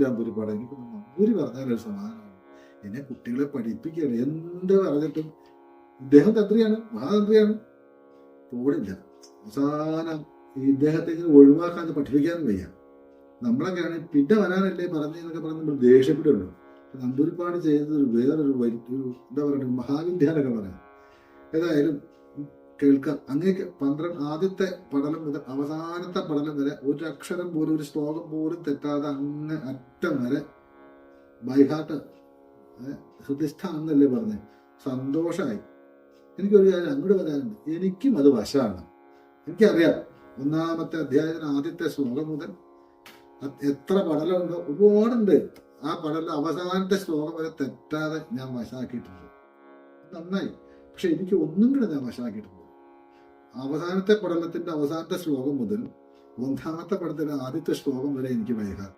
നമ്പൂരിപ്പാട് എനിക്ക് നമ്പൂരി പറഞ്ഞാലൊരു സമാധാനമാണ്. എന്നെ കുട്ടികളെ പഠിപ്പിക്കുകയാണ്, എന്ത് പറഞ്ഞിട്ടും ഇദ്ദേഹം തന്ത്രിയാണ്, മഹാതന്ത്രിയാണ്, പോടില്ല. അവസാനം ഇദ്ദേഹത്തെ ഇങ്ങനെ ഒഴിവാക്കാൻ പഠിപ്പിക്കാനും വയ്യ. നമ്മളൊക്കെയാണ് പിന്നെ വരാനല്ലേ പറഞ്ഞു എന്നൊക്കെ പറഞ്ഞ് നമ്മൾ ദേഷ്യപ്പെടുള്ളൂ. നമ്പൂരിപ്പാട് ചെയ്തത് വേറൊരു എന്താ പറയുക, മഹാവിദ്യാനൊക്കെ പറയാം. ഏതായാലും കേൾക്കാം. അങ്ങേക്ക് ആദ്യത്തെ പഠനം മുതൽ അവസാനത്തെ പഠനം വരെ ഒരു അക്ഷരം പോലും, ഒരു ശ്ലോകം പോലും തെറ്റാതെ അങ്ങ് അറ്റം വരെ ബൈഹാർട്ട് ഹൃദയസ്ഥാണെന്നല്ലേ പറഞ്ഞത്. സന്തോഷമായി. എനിക്കൊരു കാര്യം അങ്ങോട്ട് പറയാനുണ്ട്, എനിക്കും അത് വശമാണ്. എനിക്കറിയാം ഒന്നാമത്തെ അധ്യായത്തിന് ആദ്യത്തെ ശ്ലോകം മുതൽ എത്ര പഠനമുണ്ടോ, ഒരുപാടുണ്ട്. ആ പഠനം അവസാനത്തെ ശ്ലോകം വരെ തെറ്റാതെ ഞാൻ വശാക്കിയിട്ടുണ്ട്. നന്നായി. പക്ഷെ എനിക്ക് ഒന്നും കൂടെ ഞാൻ വശാക്കിയിട്ടുണ്ട്. അവസാനത്തെ പഠനത്തിന്റെ അവസാനത്തെ ശ്ലോകം മുതൽ ഒന്നാമത്തെ പഠനത്തിന്റെ ആദ്യത്തെ ശ്ലോകം വരെ എനിക്ക് വൈകാം.